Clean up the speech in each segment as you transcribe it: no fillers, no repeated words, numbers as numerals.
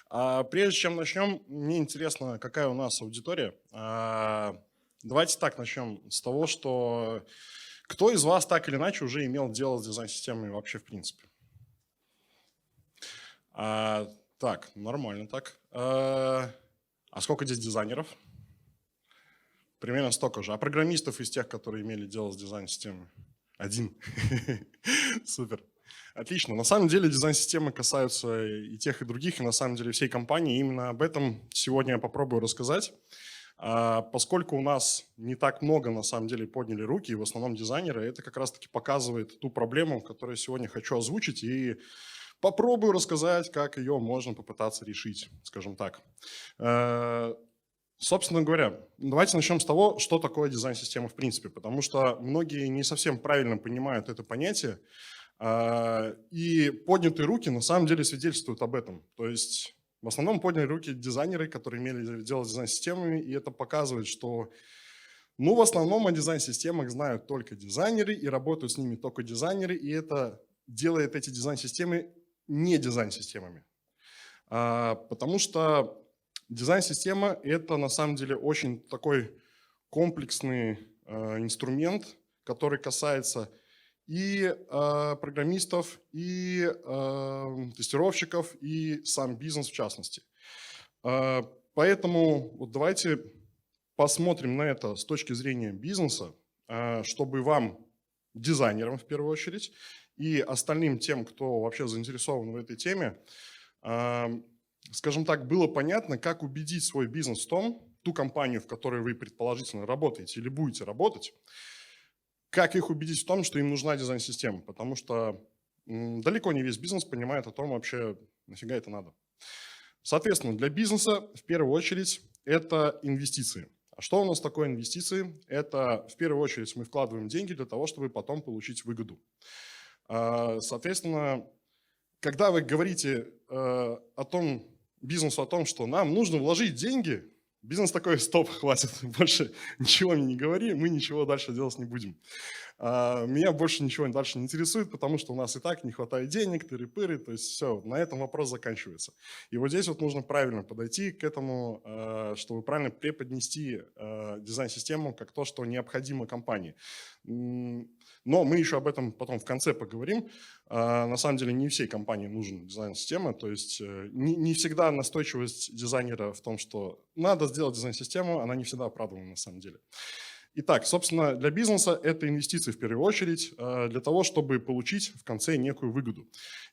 Прежде чем начнем, мне интересно, какая у нас аудитория. Давайте так начнем с того, что кто из вас так или иначе уже имел дело с дизайн-системой вообще в принципе? Так, нормально так. А сколько здесь дизайнеров? Примерно столько же. А программистов из тех, которые имели дело с дизайн-системой? Один. Супер. Отлично. На самом деле дизайн-системы касаются и тех, и других, и на самом деле всей компании. Именно об этом сегодня я попробую рассказать. Поскольку у нас не так много на самом деле подняли руки, и в основном дизайнеры, это как раз-таки показывает ту проблему, которую я сегодня хочу озвучить, и попробую рассказать, как ее можно попытаться решить, скажем так. Собственно говоря, давайте начнем с того, что такое дизайн-система в принципе, потому что многие не совсем правильно понимают это понятие, и поднятые руки на самом деле свидетельствуют об этом. То есть в основном подняли руки дизайнеры, которые имели дело с дизайн-системами, и это показывает, что в основном о дизайн-системах знают только дизайнеры, и работают с ними только дизайнеры, и это делает эти дизайн-системы не дизайн-системами. Потому что дизайн-система – это на самом деле очень такой комплексный инструмент, который касается и программистов, и тестировщиков, и сам бизнес в частности. Поэтому вот давайте посмотрим на это с точки зрения бизнеса, чтобы вам, дизайнерам в первую очередь, и остальным тем, кто вообще заинтересован в этой теме, скажем так, было понятно, как убедить свой бизнес в том, ту компанию, в которой вы предположительно работаете или будете работать, как их убедить в том, что им нужна дизайн-система, потому что далеко не весь бизнес понимает о том вообще, нафига это надо. Соответственно, для бизнеса в первую очередь это инвестиции. А что у нас такое инвестиции? Это в первую очередь мы вкладываем деньги для того, чтобы потом получить выгоду. Соответственно, когда вы говорите бизнесу о том, что нам нужно вложить деньги, бизнес такой: стоп, хватит, больше ничего мне не говори, мы ничего дальше делать не будем. Меня больше ничего дальше не интересует, потому что у нас и так не хватает денег, тыры-пыры, то есть все, на этом вопрос заканчивается. И вот здесь вот нужно правильно подойти к этому, чтобы правильно преподнести дизайн-систему как то, что необходимо компании. Но мы еще об этом потом в конце поговорим. На самом деле не всей компании нужна дизайн-система, то есть не всегда настойчивость дизайнера в том, что надо сделать дизайн-систему, она не всегда оправдана на самом деле. Итак, собственно, для бизнеса это инвестиции в первую очередь для того, чтобы получить в конце некую выгоду.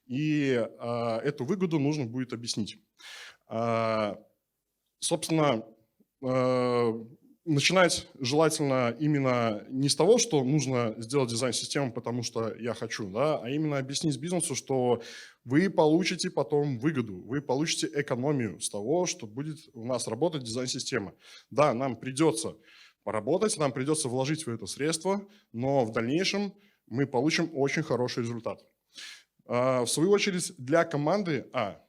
И эту выгоду нужно будет объяснить. Собственно, начинать желательно именно не с того, что нужно сделать дизайн-систему, потому что я хочу, да, а именно объяснить бизнесу, что вы получите потом выгоду, вы получите экономию с того, что будет у нас работать дизайн-система. Да, нам придется поработать, нам придется вложить в это средство, но в дальнейшем мы получим очень хороший результат. В свою очередь для команды, для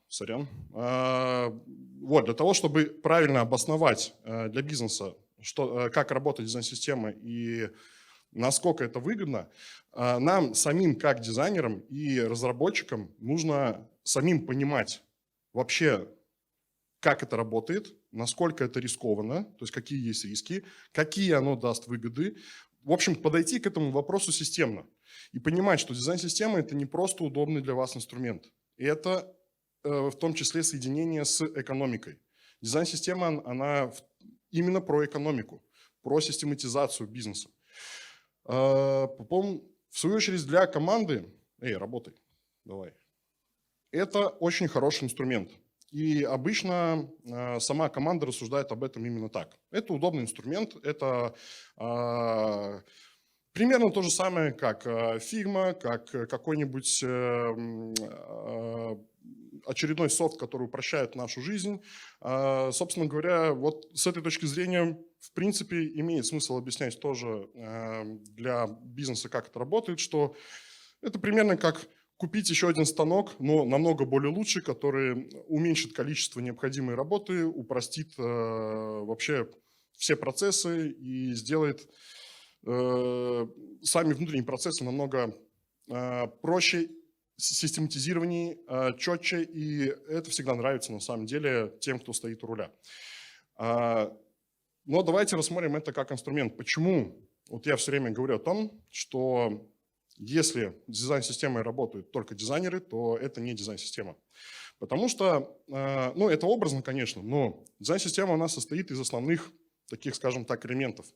того, чтобы правильно обосновать для бизнеса, как работает дизайн-система и насколько это выгодно, нам самим как дизайнерам и разработчикам нужно самим понимать вообще, как это работает, насколько это рискованно, то есть какие есть риски, какие оно даст выгоды. В общем, подойти к этому вопросу системно и понимать, что дизайн-система – это не просто удобный для вас инструмент. Это в том числе соединение с экономикой. Дизайн-система, она именно про экономику, про систематизацию бизнеса. В свою очередь для команды, работай, давай. Это очень хороший инструмент. И обычно сама команда рассуждает об этом именно так. Это удобный инструмент, это примерно то же самое, как Figma, как какой-нибудь очередной софт, который упрощает нашу жизнь. Собственно говоря, вот с этой точки зрения, в принципе, имеет смысл объяснять тоже для бизнеса, как это работает, что это примерно как купить еще один станок, но намного более лучший, который уменьшит количество необходимой работы, упростит вообще все процессы и сделает сами внутренние процессы намного проще систематизированнее, четче, и это всегда нравится на самом деле тем, кто стоит у руля. Но давайте рассмотрим это как инструмент. Почему? Вот я все время говорю о том, что если с дизайн-системой работают только дизайнеры, то это не дизайн-система. Потому что, ну, это образно, конечно, но дизайн-система у нас состоит из основных таких, скажем так, элементов.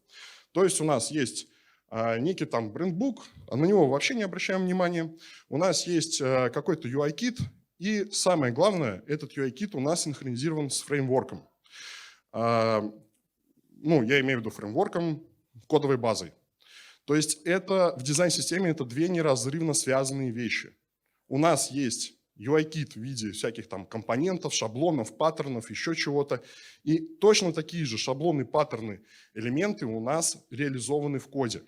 То есть у нас есть некий там брендбук, на него вообще не обращаем внимания. У нас есть какой-то UI-кит, и самое главное, этот UI-кит у нас синхронизирован с фреймворком. Ну, я имею в виду фреймворком, кодовой базой. То есть это в дизайн-системе это две неразрывно связанные вещи. У нас есть UI-кит в виде всяких там компонентов, шаблонов, паттернов, еще чего-то. И точно такие же шаблоны, паттерны, элементы у нас реализованы в коде.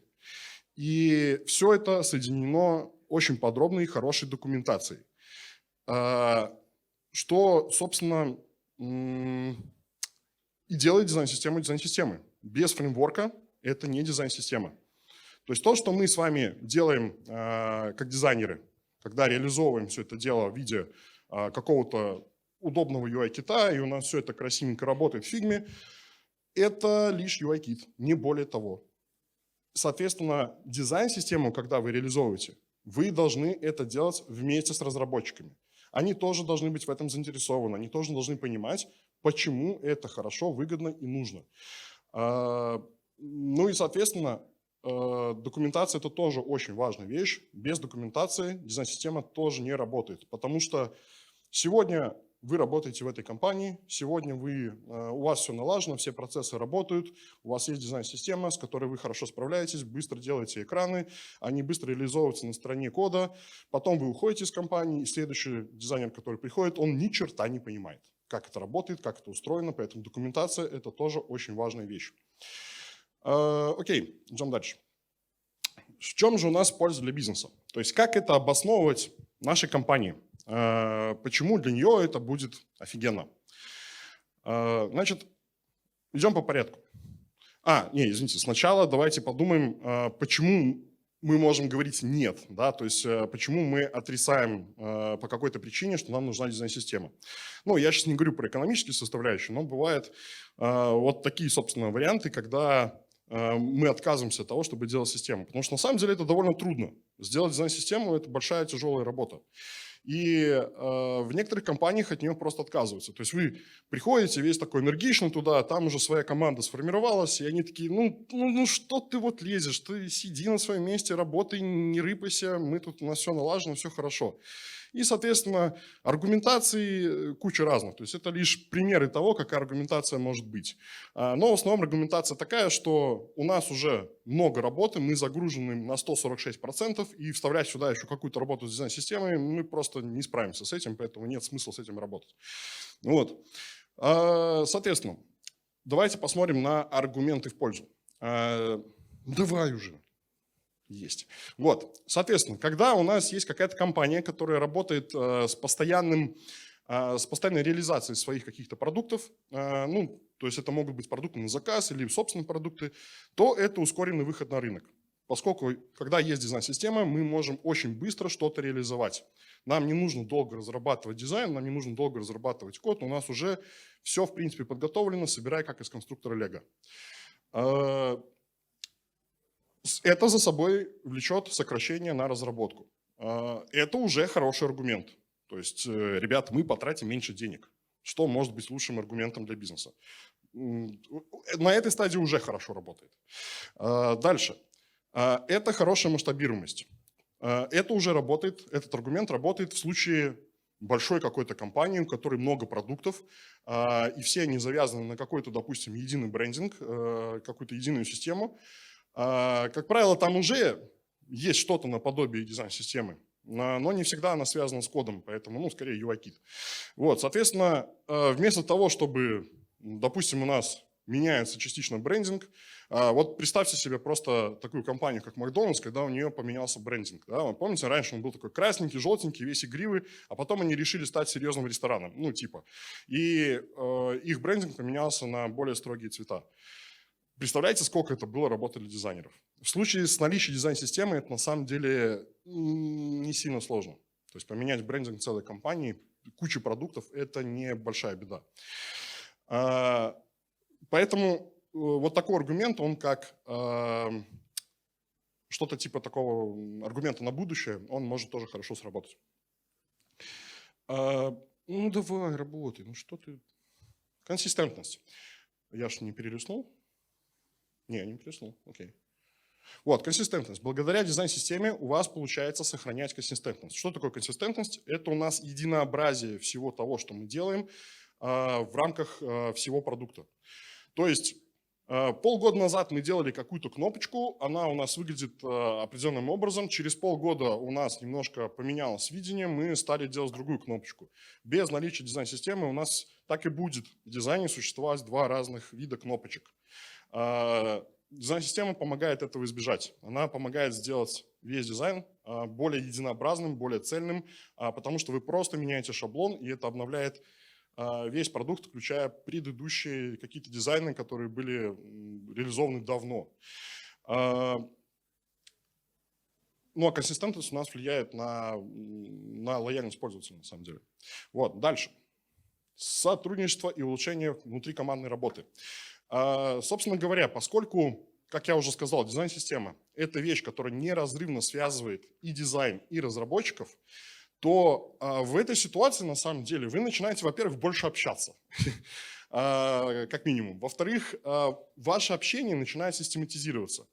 И все это соединено очень подробной и хорошей документацией. Что, собственно, и делает дизайн-систему дизайн-системой. Без фреймворка это не дизайн-система. То есть то, что мы с вами делаем как дизайнеры, когда реализовываем все это дело в виде какого-то удобного UI-кита, и у нас все это красивенько работает в фигме, это лишь UI-кит, не более того. Соответственно, дизайн-систему, когда вы реализовываете, вы должны это делать вместе с разработчиками. Они тоже должны быть в этом заинтересованы, они тоже должны понимать, почему это хорошо, выгодно и нужно. Ну и, соответственно, документация – это тоже очень важная вещь. Без документации дизайн-система тоже не работает, потому что сегодня вы работаете в этой компании, сегодня у вас все налажено, все процессы работают, у вас есть дизайн-система, с которой вы хорошо справляетесь, быстро делаете экраны, они быстро реализовываются на стороне кода, потом вы уходите из компании, и следующий дизайнер, который приходит, он ни черта не понимает, как это работает, как это устроено, поэтому документация – это тоже очень важная вещь. Окей, идем дальше. В чем же у нас польза для бизнеса? То есть как это обосновывать нашей компании? Почему для нее это будет офигенно? Значит, идем по порядку. Извините, сначала давайте подумаем, почему мы можем говорить «нет», да, то есть почему мы отрицаем по какой-то причине, что нам нужна дизайн-система. Ну, я сейчас не говорю про экономические составляющие, но бывают вот такие, собственно, варианты, когда мы отказываемся от того, чтобы делать систему. Потому что на самом деле это довольно трудно. Сделать дизайн-систему – это большая тяжелая работа. И в некоторых компаниях от нее просто отказываются. То есть вы приходите весь такой энергичный туда, там уже своя команда сформировалась, и они такие, ну что ты вот лезешь, ты сиди на своем месте, работай, не рыпайся, у нас все налажено, все хорошо. И, соответственно, аргументации куча разных. То есть это лишь примеры того, какая аргументация может быть. Но в основном аргументация такая, что у нас уже много работы, мы загружены на 146%, и вставлять сюда еще какую-то работу с дизайн-системой мы просто не справимся с этим, поэтому нет смысла с этим работать. Вот. Соответственно, давайте посмотрим на аргументы в пользу. Давай уже. Есть. Вот, соответственно, когда у нас есть какая-то компания, которая работает с постоянной реализацией своих каких-то продуктов, ну, то есть это могут быть продукты на заказ или собственные продукты, то это ускоренный выход на рынок. Поскольку, когда есть дизайн-система, мы можем очень быстро что-то реализовать. Нам не нужно долго разрабатывать дизайн, нам не нужно долго разрабатывать код, у нас уже все, в принципе, подготовлено, собирая как из конструктора Lego. Это за собой влечет сокращение на разработку. Это уже хороший аргумент. То есть, ребята, мы потратим меньше денег. Что может быть лучшим аргументом для бизнеса? На этой стадии уже хорошо работает. Дальше. Это хорошая масштабируемость. Это уже работает, этот аргумент работает в случае большой какой-то компании, у которой много продуктов, и все они завязаны на какой-то, допустим, единый брендинг, какую-то единую систему. Как правило, там уже есть что-то наподобие дизайн-системы, но не всегда она связана с кодом, поэтому, скорее UI-кит. Вот, соответственно, вместо того, чтобы, допустим, у нас меняется частично брендинг, вот представьте себе просто такую компанию, как Макдональдс, когда у нее поменялся брендинг. Да? Вы помните, раньше он был такой красненький, желтенький, весь игривый, а потом они решили стать серьезным рестораном, И их брендинг поменялся на более строгие цвета. Представляете, сколько это было работы для дизайнеров? В случае с наличием дизайн-системы это на самом деле не сильно сложно. То есть поменять брендинг целой компании, куча продуктов – это не большая беда. Поэтому вот такой аргумент, он как что-то типа такого аргумента на будущее, он может тоже хорошо сработать. Ну давай, работай, ну что ты… Консистентность. Я ж не перелистнул? Не перелистнул, окей. Вот, консистентность. Благодаря дизайн-системе у вас получается сохранять консистентность. Что такое консистентность? Это у нас единообразие всего того, что мы делаем в рамках всего продукта. То есть полгода назад мы делали какую-то кнопочку, она у нас выглядит определенным образом. Через полгода у нас немножко поменялось видение, мы стали делать другую кнопочку. Без наличия дизайн-системы у нас так и будет в дизайне существовать два разных вида кнопочек. Дизайн-система помогает этого избежать. Она помогает сделать весь дизайн более единообразным, более цельным, потому что вы просто меняете шаблон, и это обновляет весь продукт, включая предыдущие какие-то дизайны, которые были реализованы давно. Ну а консистентность у нас влияет на лояльность пользователя, на самом деле. Вот, дальше. Сотрудничество и улучшение внутрикомандной работы. Собственно говоря, поскольку, как я уже сказал, дизайн-система – это вещь, которая неразрывно связывает и дизайн, и разработчиков, то в этой ситуации, на самом деле, вы начинаете, во-первых, больше общаться, как минимум. Во-вторых, ваше общение начинает систематизироваться.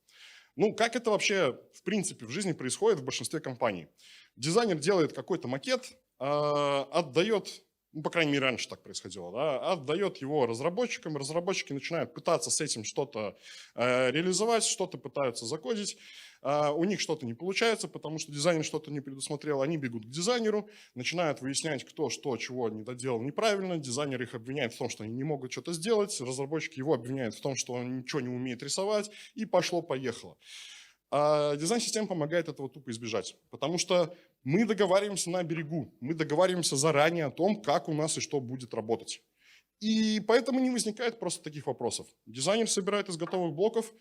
Ну, как это вообще, в принципе, в жизни происходит в большинстве компаний? Дизайнер делает какой-то макет, отдает… Ну, по крайней мере, раньше так происходило, да, отдает его разработчикам, разработчики начинают пытаться с этим что-то реализовать, что-то пытаются закодить, у них что-то не получается, потому что дизайнер что-то не предусмотрел, они бегут к дизайнеру, начинают выяснять, кто что, чего не доделал неправильно, дизайнер их обвиняет в том, что они не могут что-то сделать, разработчики его обвиняют в том, что он ничего не умеет рисовать, и пошло-поехало. А дизайн-система помогает этого тупо избежать, потому что мы договариваемся на берегу, мы договариваемся заранее о том, как у нас и что будет работать. И поэтому не возникает просто таких вопросов. Дизайнер собирает из готовых блоков,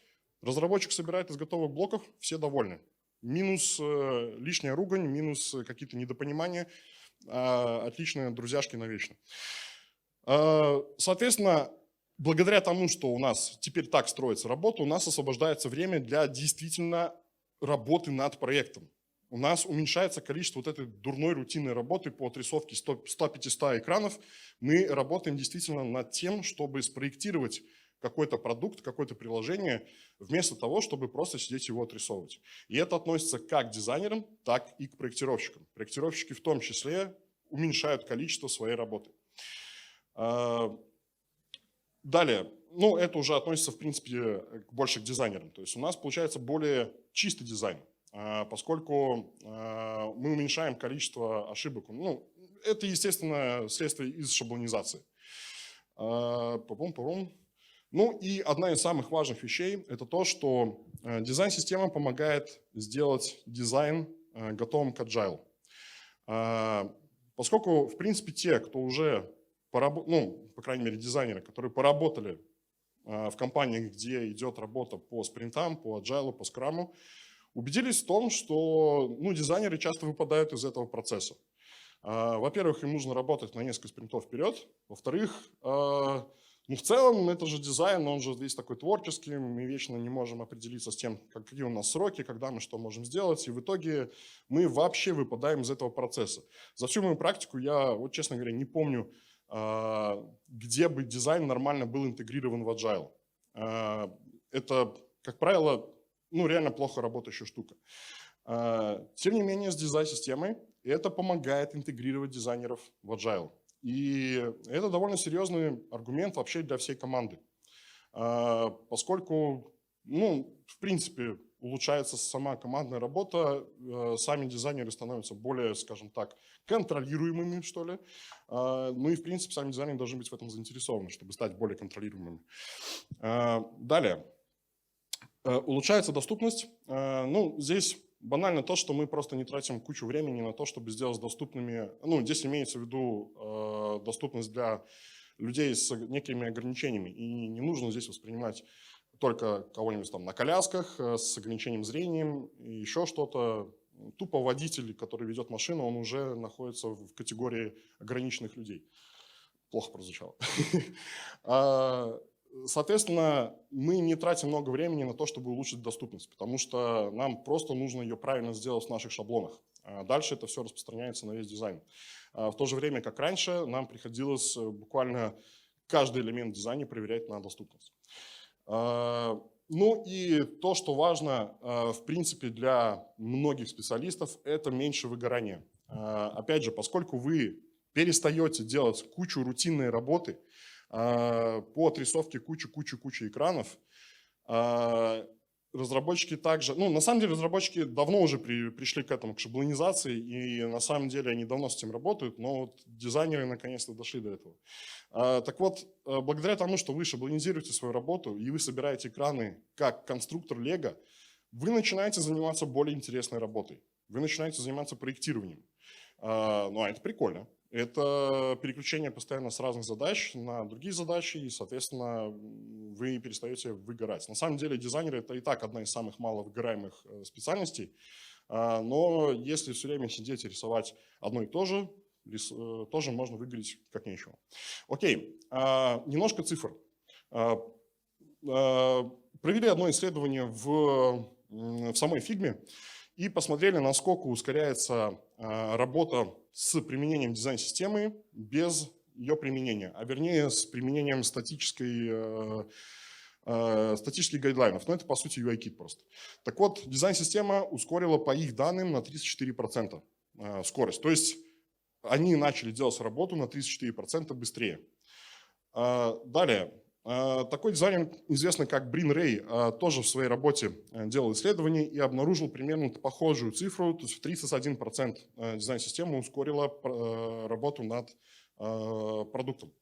разработчик собирает из готовых блоков, все довольны. Минус лишняя ругань, минус какие-то недопонимания, отличные друзьяшки навечно. Соответственно, благодаря тому, что у нас теперь так строится работа, у нас освобождается время для действительно работы над проектом. У нас уменьшается количество вот этой дурной рутинной работы по отрисовке 100-500 экранов. Мы работаем действительно над тем, чтобы спроектировать какой-то продукт, какое-то приложение, вместо того, чтобы просто сидеть его отрисовывать. И это относится как к дизайнерам, так и к проектировщикам. Проектировщики в том числе уменьшают количество своей работы. Далее, ну это уже относится в принципе больше к дизайнерам. То есть у нас получается более чистый дизайн, поскольку мы уменьшаем количество ошибок. Ну, это, естественно, следствие из шаблонизации. Ну и одна из самых важных вещей – это то, что дизайн-система помогает сделать дизайн готовым к agile. Поскольку, в принципе, те, кто уже ну, по крайней мере, дизайнеры, которые поработали в компаниях, где идет работа по спринтам, по agile, по скраму, убедились в том, что дизайнеры часто выпадают из этого процесса. Во-первых, им нужно работать на несколько спринтов вперед. Во-вторых, в целом это же дизайн, он же весь такой творческий, мы вечно не можем определиться с тем, какие у нас сроки, когда мы что можем сделать, и в итоге мы вообще выпадаем из этого процесса. За всю мою практику я, вот честно говоря, не помню, где бы дизайн нормально был интегрирован в agile. Это, как правило, реально плохо работающая штука. Тем не менее, с дизайн-системой это помогает интегрировать дизайнеров в agile. И это довольно серьезный аргумент вообще для всей команды. Поскольку, в принципе, улучшается сама командная работа, сами дизайнеры становятся более, скажем так, контролируемыми, что ли. Ну и, в принципе, сами дизайнеры должны быть в этом заинтересованы, чтобы стать более контролируемыми. Далее. Улучшается доступность. Здесь банально то, что мы просто не тратим кучу времени на то, чтобы сделать доступными, здесь имеется в виду доступность для людей с некими ограничениями. И не нужно здесь воспринимать только кого-нибудь там на колясках, с ограничением зрения и еще что-то. тупо водитель, который ведет машину, он уже находится в категории ограниченных людей. Плохо прозвучало. Соответственно, мы не тратим много времени на то, чтобы улучшить доступность, потому что нам просто нужно ее правильно сделать в наших шаблонах. Дальше это все распространяется на весь дизайн. В то же время, как раньше, нам приходилось буквально каждый элемент в дизайне проверять на доступность. Ну и то, что важно, в принципе, для многих специалистов, это меньше выгорания. Опять же, поскольку вы перестаете делать кучу рутинной работы по отрисовке кучи экранов, разработчики также, ну, на самом деле разработчики давно уже пришли к этому, к шаблонизации, и на самом деле они давно с этим работают, но вот дизайнеры наконец-то дошли до этого. Так вот, благодаря тому, что вы шаблонизируете свою работу и вы собираете экраны как конструктор Lego, вы начинаете заниматься более интересной работой, вы начинаете заниматься проектированием. Ну, а это прикольно. Это переключение постоянно с разных задач на другие задачи, и, соответственно, вы перестаете выгорать. На самом деле дизайнеры – это и так одна из самых маловыгораемых специальностей, но если все время сидеть и рисовать одно и то же, тоже можно выгореть как нечего. Окей, немножко цифр. Провели одно исследование в самой фигме и посмотрели, насколько ускоряется работа с применением дизайн-системы без ее применения, а вернее с применением статических гайдлайнов. Но это, по сути, UI-кит просто. Так вот, дизайн-система ускорила по их данным на 34% скорость. То есть они начали делать работу на 34% быстрее. Далее. Такой дизайнер, известный как Брин Рэй, тоже в своей работе делал исследование и обнаружил примерно похожую цифру, то есть в 31% дизайн-система ускорила работу над продуктом.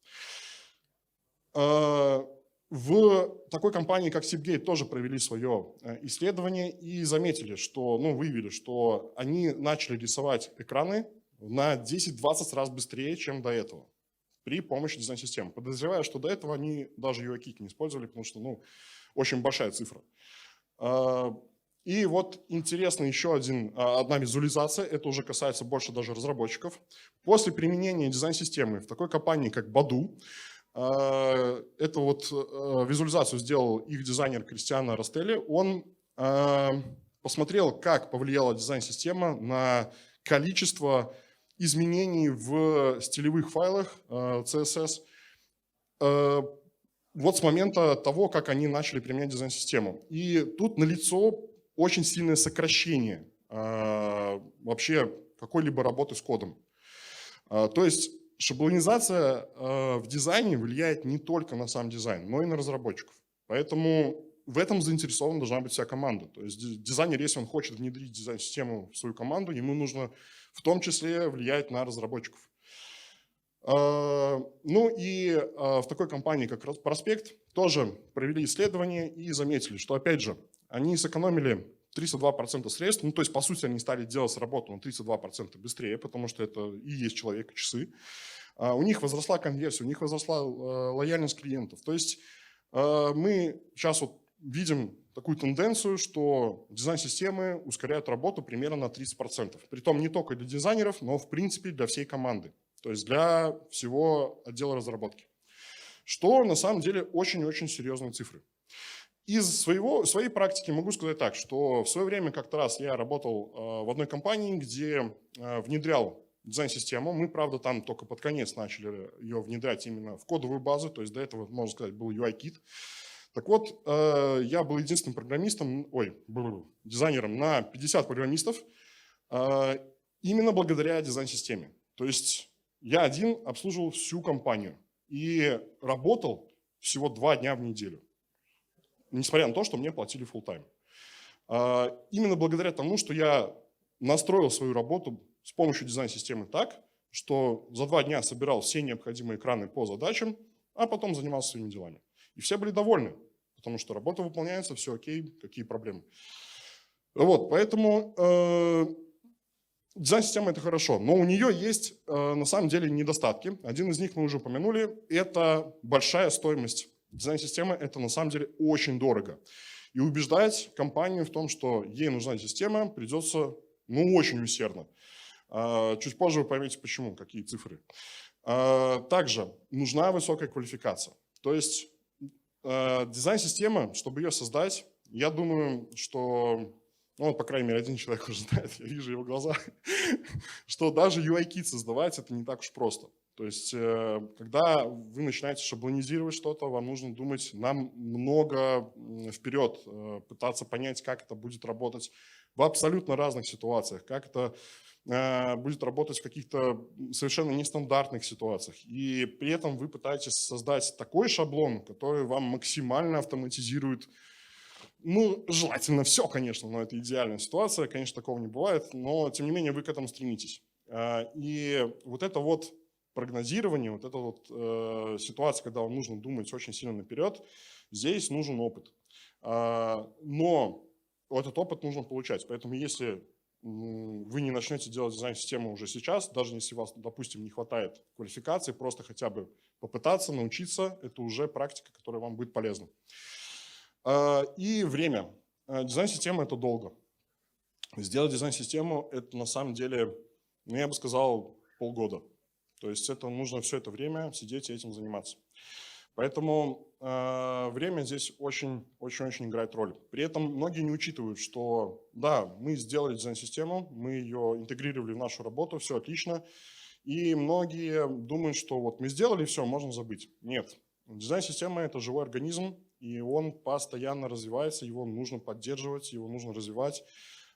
В такой компании, как Seagate, тоже провели свое исследование и заметили, что, ну, выявили, что они начали рисовать экраны на 10-20 раз быстрее, чем до этого, при помощи дизайн-системы. Подозреваю, что до этого они даже UI-кит не использовали, потому что, ну, очень большая цифра. И вот интересно еще одна визуализация, это уже касается больше даже разработчиков. После применения дизайн-системы в такой компании, как Badu, эту вот визуализацию сделал их дизайнер Кристиано Ростелли. Он посмотрел, как повлияла дизайн-система на количество изменений в стилевых файлах CSS вот с момента того, как они начали применять дизайн-систему. И тут налицо очень сильное сокращение вообще какой-либо работы с кодом. То есть шаблонизация в дизайне влияет не только на сам дизайн, но и на разработчиков. Поэтому в этом заинтересована должна быть вся команда. То есть дизайнер, если он хочет внедрить дизайн-систему в свою команду, ему нужно в том числе влиять на разработчиков. Ну и в такой компании, как Проспект, тоже провели исследование и заметили, что, опять же, они сэкономили 32% средств, ну то есть, по сути, они стали делать работу на 32% быстрее, потому что это и есть человек, и часы. У них возросла конверсия, у них возросла лояльность клиентов. То есть мы сейчас вот видим такую тенденцию, что дизайн-системы ускоряют работу примерно на 30%. Притом не только для дизайнеров, но в принципе для всей команды. То есть для всего отдела разработки. Что на самом деле очень-очень серьезные цифры. Из своей практики могу сказать так, что в свое время как-то раз я работал в одной компании, где внедрял дизайн-систему. Мы, правда, там только под конец начали ее внедрять именно в кодовую базу, то есть до этого, можно сказать, был UI-кит. Так вот, я был единственным дизайнером на 50 программистов именно благодаря дизайн-системе. То есть я один обслуживал всю компанию и работал всего 2 дня в неделю, несмотря на то, что мне платили full-time. Именно благодаря тому, что я настроил свою работу с помощью дизайн-системы так, что за 2 дня собирал все необходимые экраны по задачам, а потом занимался своими делами. И все были довольны, потому что работа выполняется, все окей, какие проблемы. Вот, поэтому дизайн-система – это хорошо, но у нее есть на самом деле недостатки. Один из них мы уже упомянули – это большая стоимость. Дизайн-система – это на самом деле очень дорого. И убеждать компанию в том, что ей нужна система, придется Ну, очень усердно. Чуть позже вы поймете, почему, какие цифры. Также нужна высокая квалификация. То есть дизайн-система, чтобы ее создать, я думаю, что, ну, по крайней мере, один человек уже знает, я вижу его глаза, что даже UI-кит создавать это не так уж просто. То есть, когда вы начинаете шаблонизировать что-то, вам нужно думать намного вперед, пытаться понять, как это будет работать в абсолютно разных ситуациях, как это будет работать в каких-то совершенно нестандартных ситуациях. И при этом вы пытаетесь создать такой шаблон, который вам максимально автоматизирует, ну, желательно все, конечно, но это идеальная ситуация, конечно, такого не бывает, но тем не менее вы к этому стремитесь. И вот это вот прогнозирование, вот эта вот ситуация, когда вам нужно думать очень сильно наперед, здесь нужен опыт. Но этот опыт нужно получать, поэтому если вы не начнете делать дизайн-систему уже сейчас, даже если у вас, допустим, не хватает квалификации, просто хотя бы попытаться научиться, это уже практика, которая вам будет полезна. И время. Дизайн-система – это долго. Сделать дизайн-систему – это на самом деле, ну, я бы сказал, полгода. То есть это нужно все это время сидеть и этим заниматься. Поэтому время здесь очень-очень играет роль. При этом многие не учитывают, что да, мы сделали дизайн-систему, мы ее интегрировали в нашу работу, все отлично. И многие думают, что вот мы сделали все, можно забыть. Нет. Дизайн-система – это живой организм, и он постоянно развивается, его нужно поддерживать, его нужно развивать.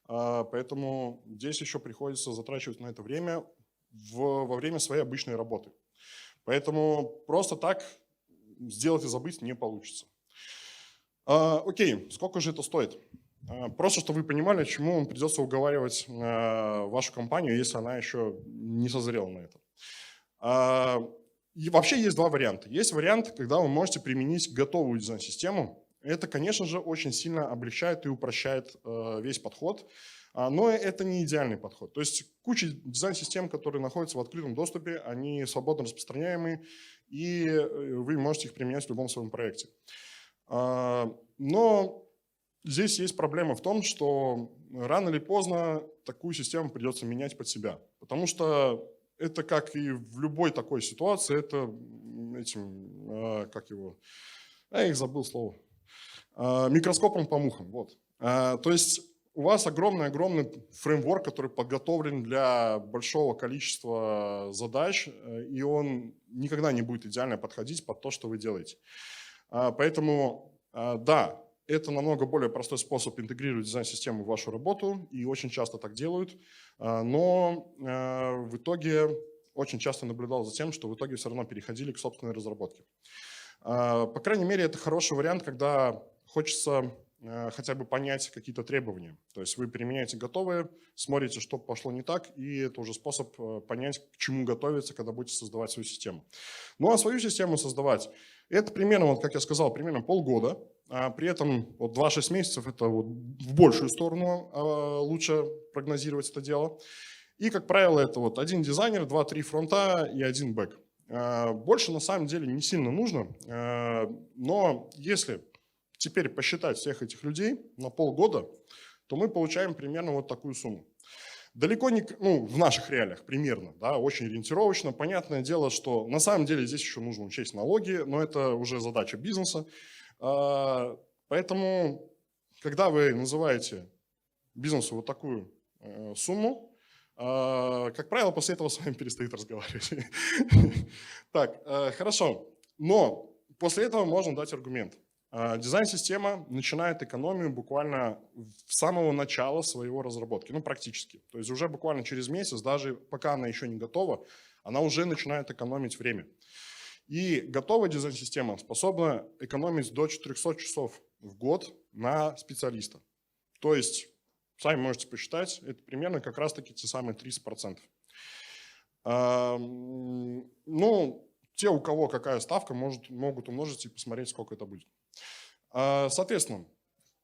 Поэтому здесь еще приходится затрачивать на это время во время своей обычной работы. Поэтому просто так сделать и забыть не получится. Окей, сколько же это стоит? Просто, чтобы вы понимали, чему вам придется уговаривать вашу компанию, если она еще не созрела на это. И вообще есть два варианта. Есть вариант, когда вы можете применить готовую дизайн-систему. Это, конечно же, очень сильно облегчает и упрощает весь подход, но это не идеальный подход. То есть куча дизайн-систем, которые находятся в открытом доступе, они свободно распространяемые, и вы можете их применять в любом своем проекте. Но здесь есть проблема в том, что рано или поздно такую систему придется менять под себя, потому что это, как и в любой такой ситуации, это этим, как его, я их забыл слово, микроскопом по мухам. Вот. То есть у вас огромный фреймворк, который подготовлен для большого количества задач, и он никогда не будет идеально подходить под то, что вы делаете. Поэтому, да, это намного более простой способ интегрировать дизайн-систему в вашу работу, и очень часто так делают, но в итоге очень часто наблюдал за тем, что в итоге все равно переходили к собственной разработке. По крайней мере, это хороший вариант, когда хочется хотя бы понять какие-то требования. То есть вы применяете готовые, смотрите, что пошло не так, и это уже способ понять, к чему готовиться, когда будете создавать свою систему. Ну а свою систему создавать, это примерно, вот как я сказал, примерно полгода. При этом вот 2-6 месяцев это вот в большую сторону лучше прогнозировать это дело. И, как правило, это вот один дизайнер, 2-3 фронта и один бэк. Больше на самом деле не сильно нужно, но если теперь посчитать всех этих людей на полгода, то мы получаем примерно вот такую сумму. Далеко не, ну, в наших реалиях примерно, да, очень ориентировочно. Понятное дело, что на самом деле здесь еще нужно учесть налоги, но это уже задача бизнеса. Поэтому, когда вы называете бизнесу вот такую сумму, как правило, после этого с вами перестают разговаривать. Так, хорошо. Но после этого можно дать аргумент. Дизайн-система начинает экономию буквально с самого начала своего разработки, ну практически. То есть уже буквально через месяц, даже пока она еще не готова, она уже начинает экономить время. И готовая дизайн-система способна экономить до 400 часов в год на специалиста. То есть, сами можете посчитать, это примерно как раз-таки те самые 30%. Ну, те, у кого какая ставка, могут умножить и посмотреть, сколько это будет. Соответственно,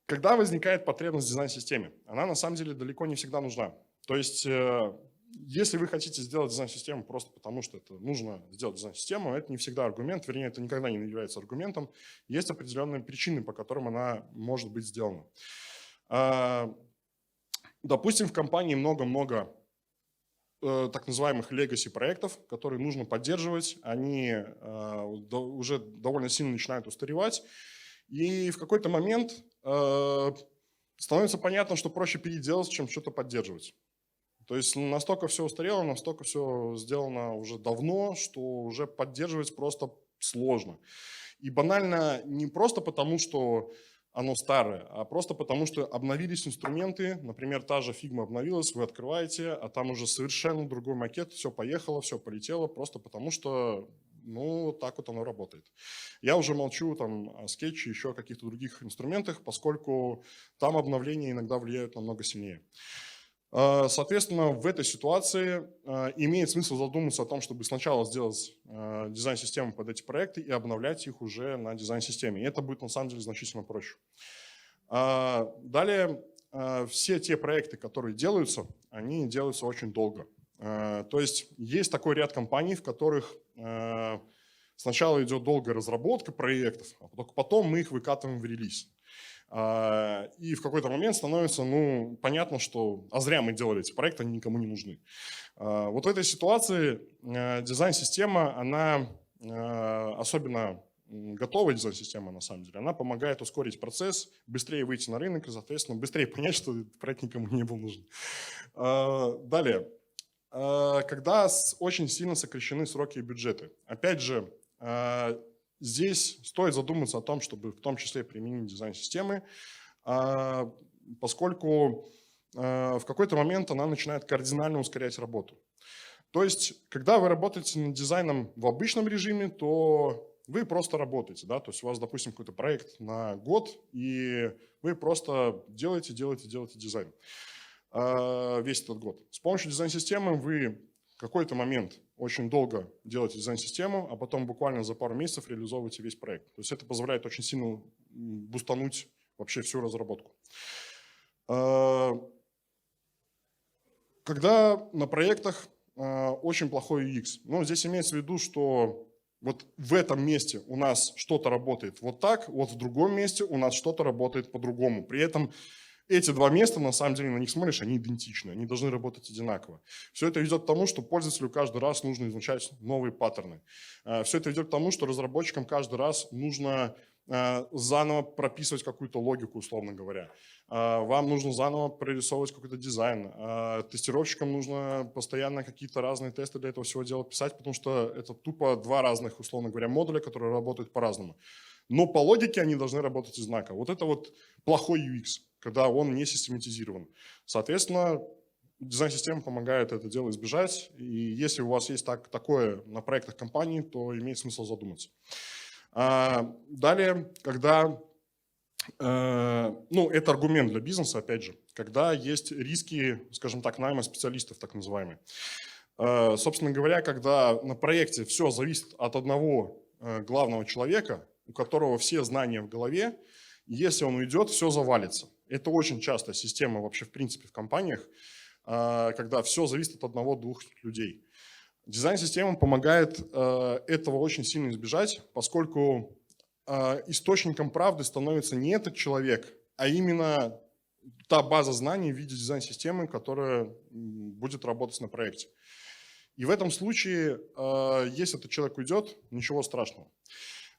когда возникает потребность в дизайн-системе, она на самом деле далеко не всегда нужна. То есть, если вы хотите сделать дизайн-систему просто потому, что это нужно сделать дизайн-систему, это не всегда аргумент, вернее, это никогда не является аргументом. Есть определенные причины, по которым она может быть сделана. Допустим, в компании много-много так называемых legacy проектов, которые нужно поддерживать, они уже довольно сильно начинают устаревать, и в какой-то момент становится понятно, что проще переделать, чем что-то поддерживать. То есть настолько все устарело, настолько все сделано уже давно, что уже поддерживать просто сложно. И банально не просто потому, что оно старое, а просто потому, что обновились инструменты, например, та же Figma обновилась, вы открываете, а там уже совершенно другой макет, все поехало, все полетело, просто потому что, ну, так вот оно работает. Я уже молчу там о скетче, еще о каких-то других инструментах, поскольку там обновления иногда влияют намного сильнее. Соответственно, в этой ситуации имеет смысл задуматься о том, чтобы сначала сделать дизайн-систему под эти проекты и обновлять их уже на дизайн-системе. И это будет на самом деле значительно проще. Далее, все те проекты, которые делаются, они делаются очень долго. То есть такой ряд компаний, в которых сначала идет долгая разработка проектов, а только потом мы их выкатываем в релиз. И в какой-то момент становится понятно, что зря мы делали эти проекты, они никому не нужны. Вот в этой ситуации дизайн-система, она, особенно готовая дизайн-система на самом деле, она помогает ускорить процесс, быстрее выйти на рынок и, соответственно, быстрее понять, что этот проект никому не был нужен. Далее, когда очень сильно сокращены сроки и бюджеты. Опять же, здесь стоит задуматься о том, чтобы в том числе применить дизайн-системы, поскольку в какой-то момент она начинает кардинально ускорять работу. То есть, когда вы работаете над дизайном в обычном режиме, то вы просто работаете. Да? То есть у вас, допустим, какой-то проект на год, и вы просто делаете дизайн весь этот год. С помощью дизайн-системы вы в какой-то момент очень долго делаете дизайн-систему, а потом буквально за пару месяцев реализовываете весь проект. То есть это позволяет очень сильно бустануть вообще всю разработку. Когда на проектах очень плохой UX, здесь имеется в виду, что вот в этом месте у нас что-то работает вот так, вот в другом месте у нас что-то работает по-другому. При этом эти два места, на самом деле, на них смотришь, они идентичны, они должны работать одинаково. Все это ведет к тому, что пользователю каждый раз нужно изучать новые паттерны. Все это ведет к тому, что разработчикам каждый раз нужно заново прописывать какую-то логику, условно говоря. Вам нужно заново прорисовывать какой-то дизайн. Тестировщикам нужно постоянно какие-то разные тесты для этого всего дела писать, потому что это тупо два разных, условно говоря, модуля, которые работают по-разному. Но по логике они должны работать одинаково. Вот это вот плохой UX, когда он не систематизирован. Соответственно, дизайн-система помогает это дело избежать. И если у вас есть такое на проектах компании, то имеет смысл задуматься. Далее, когда, это аргумент для бизнеса, опять же, когда есть риски, скажем так, найма специалистов, так называемые. Собственно говоря, когда на проекте все зависит от одного главного человека, у которого все знания в голове, если он уйдет, все завалится. Это очень частая система вообще в принципе в компаниях, когда все зависит от одного-двух людей. Дизайн-система помогает этого очень сильно избежать, поскольку источником правды становится не этот человек, а именно та база знаний в виде дизайн-системы, которая будет работать на проекте. И в этом случае, если этот человек уйдет, ничего страшного.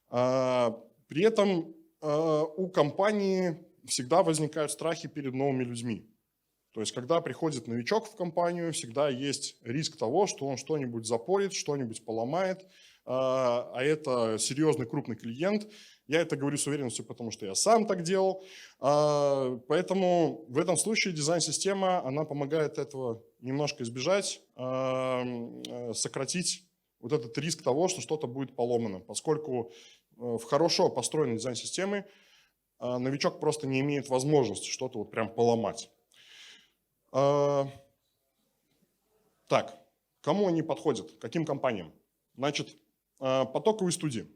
При этом у компании всегда возникают страхи перед новыми людьми. То есть, когда приходит новичок в компанию, всегда есть риск того, что он что-нибудь запорит, что-нибудь поломает, а это серьезный крупный клиент. Я это говорю с уверенностью, потому что я сам так делал. Поэтому в этом случае дизайн-система, она помогает этого немножко избежать, сократить вот этот риск того, что что-то будет поломано, поскольку в хорошо построенной дизайн-системе новичок просто не имеет возможности что-то вот прям поломать. Так, кому они подходят, каким компаниям? Значит, потоковые студии.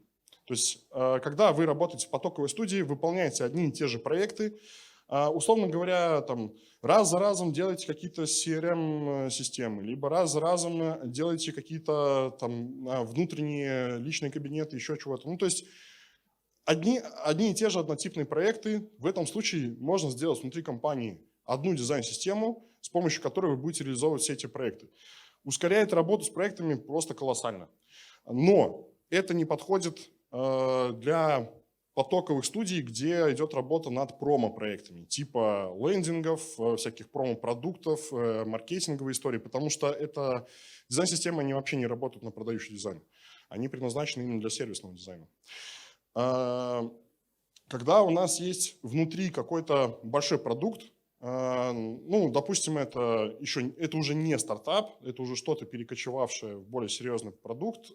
То есть, когда вы работаете в потоковой студии, выполняете одни и те же проекты, условно говоря, там, раз за разом делаете какие-то CRM-системы, либо раз за разом делаете какие-то там внутренние личные кабинеты, еще чего-то. То есть, одни и те же однотипные проекты в этом случае можно сделать внутри компании одну дизайн-систему, с помощью которой вы будете реализовывать все эти проекты. Ускоряет работу с проектами просто колоссально. Но это не подходит для потоковых студий, где идет работа над промо-проектами, типа лендингов, всяких промо-продуктов, маркетинговой истории, потому что это дизайн-системы, они вообще не работают на продающий дизайн. Они предназначены именно для сервисного дизайна. Когда у нас есть внутри какой-то большой продукт, ну, допустим, это уже не стартап, это уже что-то перекочевавшее в более серьезный продукт,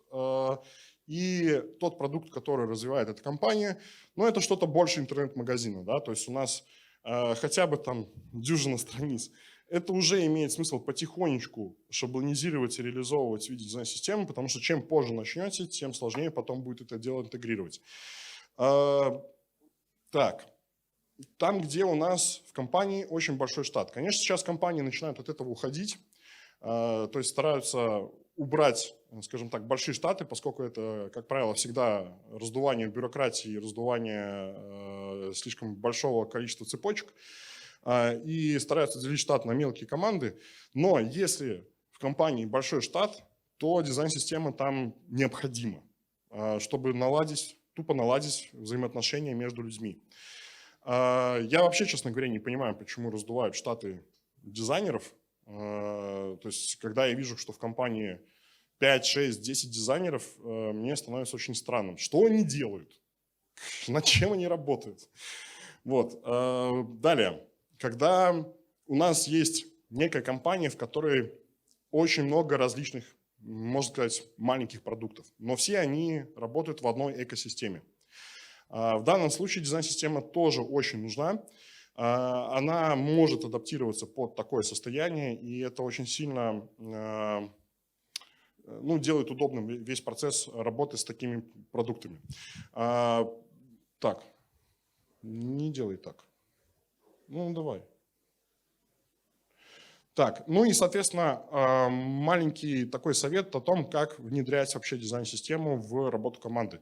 и тот продукт, который развивает эта компания, ну, это что-то больше интернет-магазина, да, то есть у нас хотя бы там дюжина страниц. Это уже имеет смысл потихонечку шаблонизировать и реализовывать в виде дизайн-системы, потому что чем позже начнете, тем сложнее потом будет это дело интегрировать. Так, там, где у нас в компании очень большой штат. Конечно, сейчас компании начинают от этого уходить, то есть стараются убрать, скажем так, большие штаты, поскольку это, как правило, всегда раздувание бюрократии, раздувание слишком большого количества цепочек, и стараются делить штат на мелкие команды. Но если в компании большой штат, то дизайн-система там необходима, чтобы тупо наладить взаимоотношения между людьми. Я вообще, честно говоря, не понимаю, почему раздувают штаты дизайнеров. То есть, когда я вижу, что в компании 5, 6, 10 дизайнеров, мне становится очень странным. Что они делают? Над чем они работают? Вот. Далее. Когда у нас есть некая компания, в которой очень много различных, можно сказать, маленьких продуктов, но все они работают в одной экосистеме. В данном случае дизайн-система тоже очень нужна. Она может адаптироваться под такое состояние, и это очень сильно делает удобным весь процесс работы с такими продуктами. Так, не делай так. Ну, давай. Так, ну и, соответственно, маленький такой совет о том, как внедрять вообще дизайн-систему в работу команды.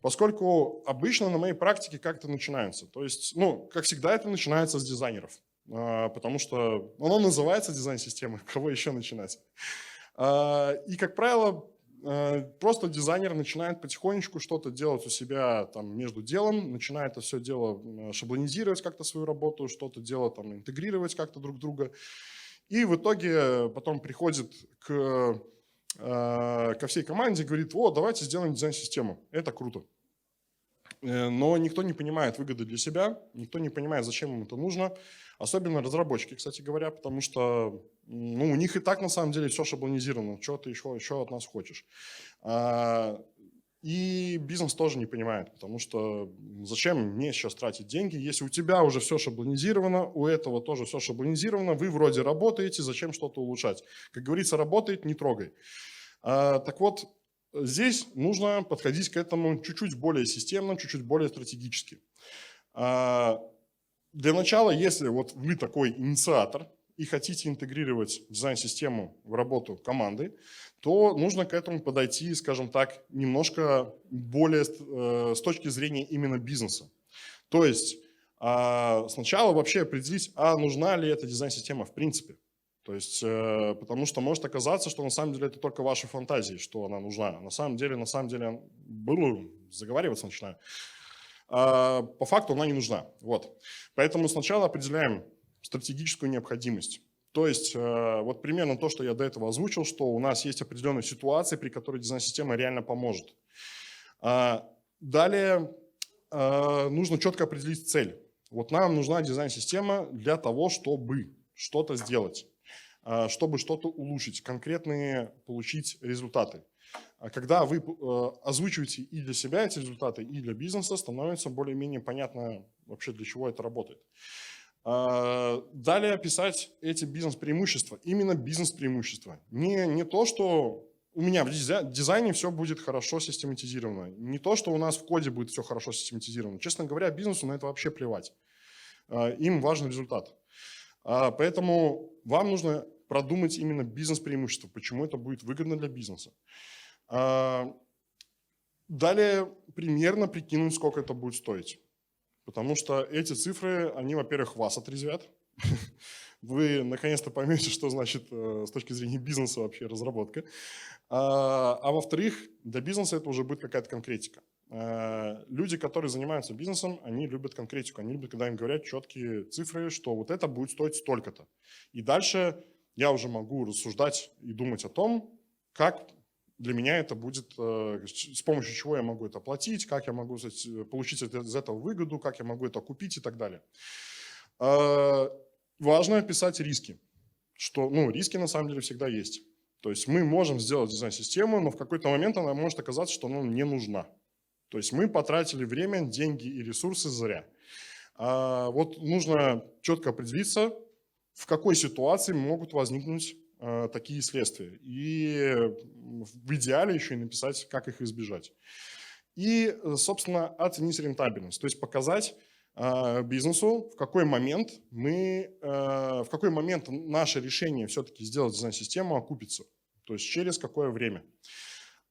Поскольку обычно на моей практике как это начинается. То есть, как всегда, это начинается с дизайнеров, потому что оно называется дизайн-система, кого еще начинать. И, как правило, просто дизайнер начинает потихонечку что-то делать у себя там между делом, начинает это все дело шаблонизировать как-то свою работу, что-то дело там интегрировать как-то друг друга. И в итоге потом приходит ко всей команде и говорит: о, давайте сделаем дизайн-систему, это круто. Но никто не понимает выгоды для себя, никто не понимает, зачем им это нужно, особенно разработчики, кстати говоря, потому что у них и так на самом деле все шаблонизировано, что ты еще от нас хочешь. И бизнес тоже не понимает, потому что зачем мне сейчас тратить деньги, если у тебя уже все шаблонизировано, у этого тоже все шаблонизировано, вы вроде работаете, зачем что-то улучшать? Как говорится, работает, не трогай. Так вот, здесь нужно подходить к этому чуть-чуть более системно, чуть-чуть более стратегически. Для начала, если вот вы такой инициатор и хотите интегрировать дизайн-систему в работу команды, то нужно к этому подойти, скажем так, немножко более с точки зрения именно бизнеса. То есть сначала вообще определить, нужна ли эта дизайн-система в принципе. То есть, потому что может оказаться, что на самом деле это только ваши фантазии, что она нужна. На самом деле, заговариваться начинаю. По факту она не нужна. Вот. Поэтому сначала определяем стратегическую необходимость. То есть, вот примерно то, что я до этого озвучил, что у нас есть определенные ситуации, при которой дизайн-система реально поможет. Далее нужно четко определить цель. Вот нам нужна дизайн-система для того, чтобы что-то сделать, чтобы что-то улучшить, конкретные получить результаты. Когда вы озвучиваете и для себя эти результаты, и для бизнеса, становится более-менее понятно вообще, для чего это работает. Далее описать эти бизнес-преимущества, именно бизнес-преимущества. Не то, что у меня в дизайне все будет хорошо систематизировано, не то, что у нас в коде будет все хорошо систематизировано. Честно говоря, бизнесу на это вообще плевать. Им важен результат. Поэтому вам нужно продумать именно бизнес-преимущества, почему это будет выгодно для бизнеса. Далее примерно прикинуть, сколько это будет стоить. Потому что эти цифры, они, во-первых, вас отрезвят, Вы наконец-то поймете, что значит с точки зрения бизнеса вообще разработка. Во-вторых, для бизнеса это уже будет какая-то конкретика. Люди, которые занимаются бизнесом, они любят конкретику, они любят, когда им говорят четкие цифры, что вот это будет стоить столько-то. И дальше я уже могу рассуждать и думать о том, как для меня это будет, с помощью чего я могу это оплатить, как я могу получить из этого выгоду, как я могу это купить и так далее. Важно описать риски, что риски на самом деле всегда есть. То есть мы можем сделать дизайн-систему, но в какой-то момент она может оказаться, что она не нужна. То есть мы потратили время, деньги и ресурсы зря. Вот нужно четко определиться, в какой ситуации могут возникнуть такие следствия. И в идеале еще и написать, как их избежать. И, собственно, оценить рентабельность, то есть показать бизнесу, в какой момент наше решение все-таки сделать дизайн-систему окупится, то есть через какое время.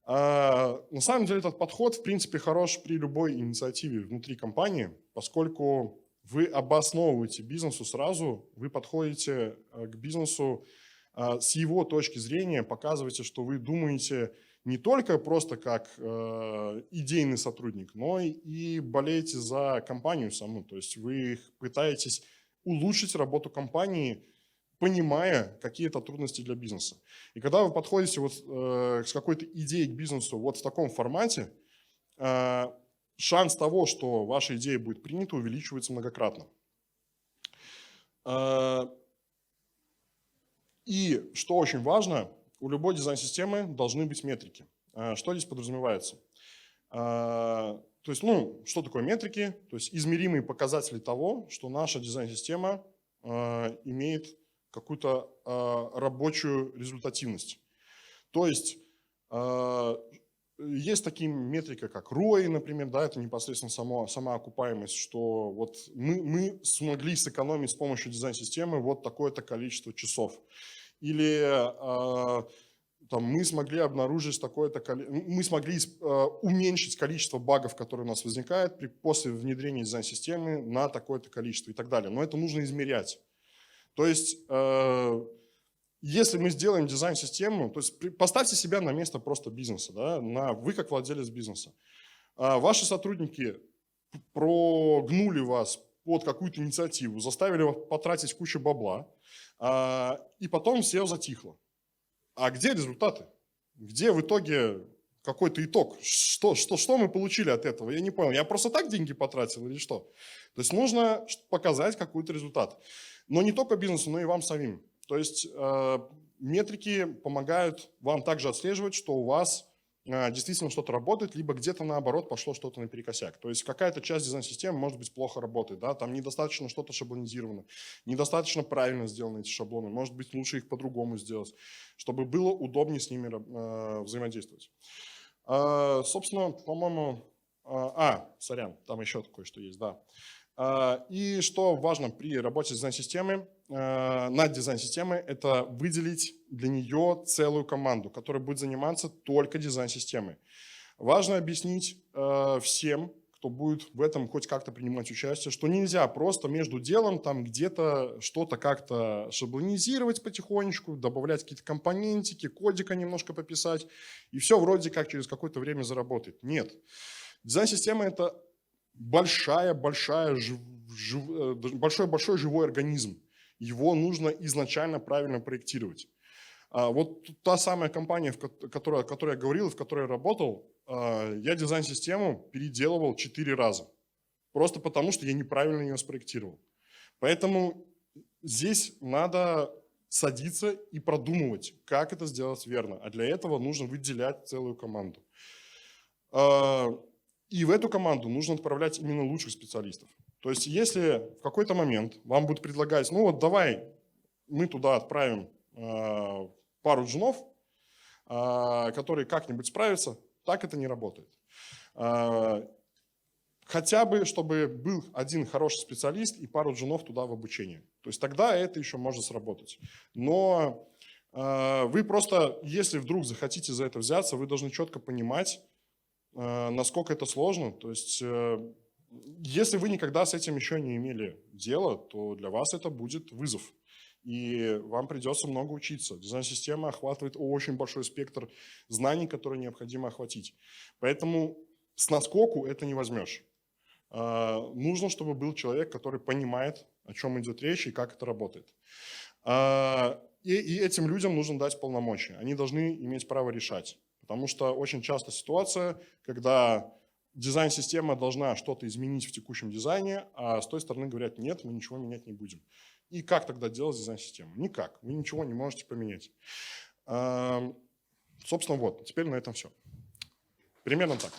На самом деле этот подход, в принципе, хорош при любой инициативе внутри компании, поскольку вы обосновываете бизнесу сразу, вы подходите к бизнесу с его точки зрения, показываете, что вы думаете не только просто как идейный сотрудник, но и болеете за компанию саму. То есть вы пытаетесь улучшить работу компании, понимая какие-то трудности для бизнеса. И когда вы подходите с какой-то идеей к бизнесу вот в таком формате, шанс того, что ваша идея будет принята, увеличивается многократно. И что очень важно, у любой дизайн-системы должны быть метрики. Что здесь подразумевается? То есть, что такое метрики? То есть измеримые показатели того, что наша дизайн-система имеет какую-то рабочую результативность. То есть есть такие метрики, как ROI, например, да, это непосредственно сама окупаемость, что вот мы смогли сэкономить с помощью дизайн-системы вот такое-то количество часов. Или мы смогли обнаружить мы смогли уменьшить количество багов, которые у нас возникают после внедрения дизайн-системы на такое-то количество и так далее. Но это нужно измерять. То есть, если мы сделаем дизайн-систему, то есть поставьте себя на место просто бизнеса, да, вы как владелец бизнеса. Ваши сотрудники прогнули вас под какую-то инициативу, заставили вас потратить кучу бабла, и потом все затихло. А где результаты? Где в итоге какой-то итог? Что мы получили от этого? Я не понял. Я просто так деньги потратил или что? То есть нужно показать какой-то результат. Но не только бизнесу, но и вам самим. То есть метрики помогают вам также отслеживать, что у вас действительно что-то работает, либо где-то наоборот пошло что-то наперекосяк. То есть какая-то часть дизайн-системы, может быть, плохо работает, да? Там недостаточно что-то шаблонизировано, недостаточно правильно сделаны эти шаблоны, может быть, лучше их по-другому сделать, чтобы было удобнее с ними взаимодействовать. Собственно, по-моему, сорян, там еще кое-что есть, да. И что важно при работе с дизайн-системой, над дизайн-системой, это выделить для нее целую команду, которая будет заниматься только дизайн-системой. Важно объяснить всем, кто будет в этом хоть как-то принимать участие, что нельзя просто между делом там где-то что-то как-то шаблонизировать потихонечку, добавлять какие-то компонентики, кодика немножко пописать, и все вроде как через какое-то время заработает. Нет. Дизайн-система – это большой живой организм. Его нужно изначально правильно проектировать. Вот та самая компания, о которой я говорил, в которой я работал, я дизайн-систему переделывал 4 раза. Просто потому, что я неправильно ее спроектировал. Поэтому здесь надо садиться и продумывать, как это сделать верно. А для этого нужно выделять целую команду. И в эту команду нужно отправлять именно лучших специалистов. То есть если в какой-то момент вам будут предлагать, давай мы туда отправим пару джунов, которые как-нибудь справятся, так это не работает. Хотя бы, чтобы был один хороший специалист и пару джунов туда в обучение. То есть тогда это еще может сработать. Но вы просто, если вдруг захотите за это взяться, вы должны четко понимать, насколько это сложно. То есть Если вы никогда с этим еще не имели дела, то для вас это будет вызов. И вам придется много учиться. Дизайн-система охватывает очень большой спектр знаний, которые необходимо охватить. Поэтому с наскоку это не возьмешь. Нужно, чтобы был человек, который понимает, о чем идет речь и как это работает. И этим людям нужно дать полномочия. Они должны иметь право решать. Потому что очень часто ситуация, когда дизайн-система должна что-то изменить в текущем дизайне, а с той стороны говорят, нет, мы ничего менять не будем. И как тогда делать дизайн-систему? Никак, вы ничего не можете поменять. Собственно, вот, теперь на этом все. Примерно так.